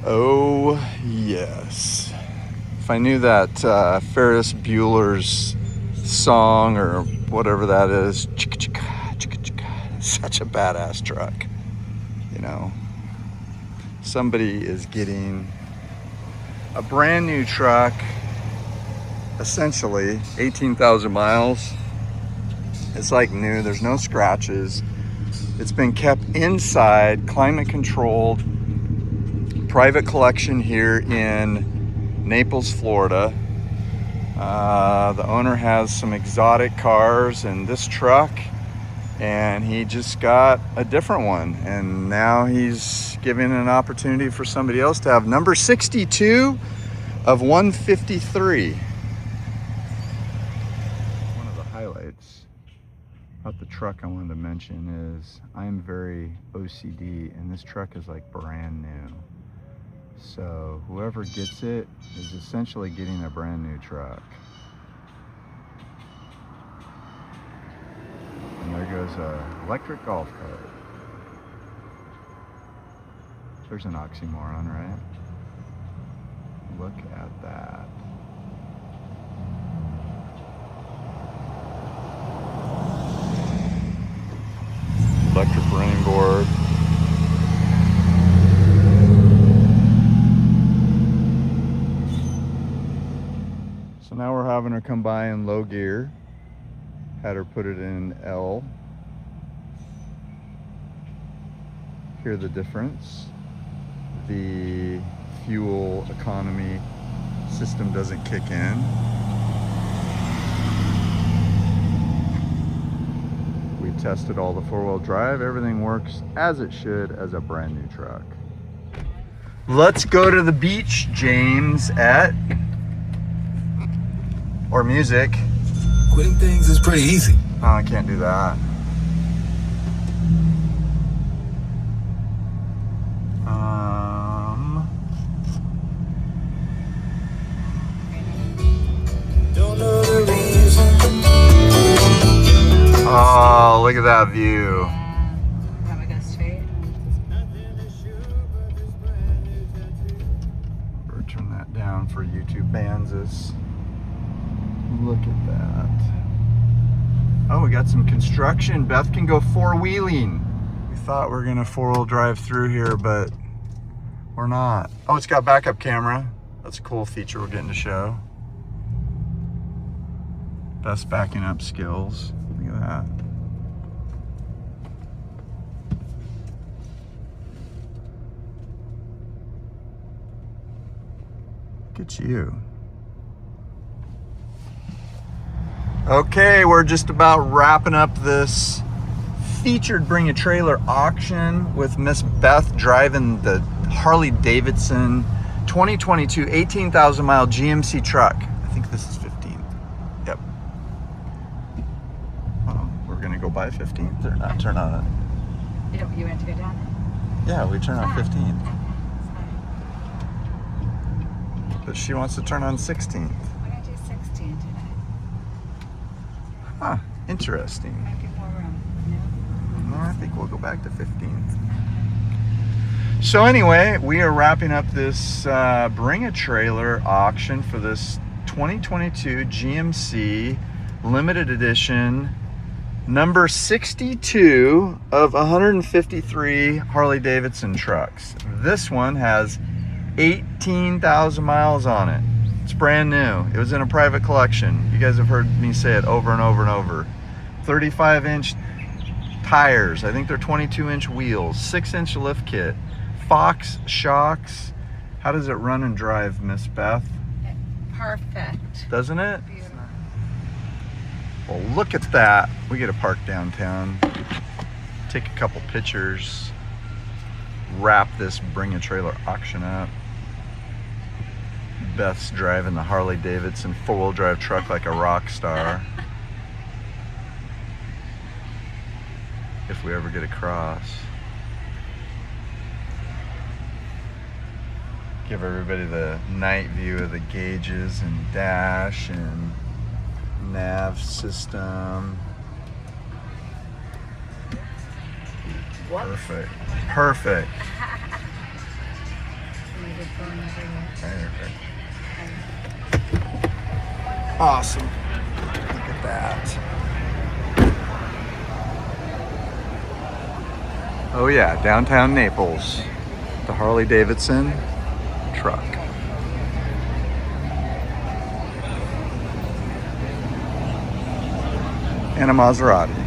Oh, yes. If I knew that Ferris Bueller's song or whatever that is, such a badass truck, you know. Somebody is getting a brand new truck, essentially 18,000 miles. It's like new, there's no scratches. It's been kept inside, climate controlled, private collection here in Naples, Florida. The owner has some exotic cars and this truck, and he just got a different one, and now he's giving an opportunity for somebody else to have number 62 of 153. One of the highlights about the truck I wanted to mention is I'm very OCD, and this truck is like brand new. So whoever gets it is essentially getting a brand new truck. And there goes a electric golf cart. There's an oxymoron, right? Look at that. Electric running board. So now we're having her come by in low gear. Had her put it in L. Hear the difference. The fuel economy system doesn't kick in. We tested all the four-wheel drive. Everything works as it should as a brand new truck. Let's go to the beach, James, or music. Quitting things is pretty easy. Oh, I can't do that. Don't know the reason. Oh, look at that view. Have I go straight? Or turn that down for YouTube Banzas. Look at that. Oh, we got some construction. Beth can go four-wheeling. We thought we were gonna four-wheel drive through here, but we're not. Oh, it's got backup camera. That's a cool feature we're getting to show. Beth's backing up skills. Look at that. Look at you. Okay, we're just about wrapping up this featured Bring a Trailer auction with Miss Beth driving the Harley-Davidson 2022 18,000 mile GMC truck. I think this is 15th. Yep. We're gonna go by 15th or not turn on it? You went to go down Yeah, we turn on there? 15th. Okay. But she wants to turn on 16th. We're gonna do 16 today. Huh, interesting. Might give more room. No, I think we'll go back to 15th. So anyway, we are wrapping up this Bring a Trailer auction for this 2022 GMC limited edition number 62 of 153 Harley-Davidson trucks. This one has 18,000 miles on it. It's brand new. It was in a private collection. You guys have heard me say it over and over and over. 35-inch tires. I think they're 22-inch wheels. 6-inch lift kit. Fox shocks. How does it run and drive, Miss Beth? Perfect. Doesn't it? Beautiful. Well, look at that. We get to park downtown, take a couple pictures, wrap this Bring a Trailer auction up. Beth's driving the Harley-Davidson four-wheel drive truck like a rock star. If we ever get across. Give everybody the night view of the gauges and dash and nav system. Whoops. Perfect. Perfect. your phone everywhere. Perfect. Awesome. Look at that. Oh yeah, downtown Naples. The Harley-Davidson truck. And a Maserati.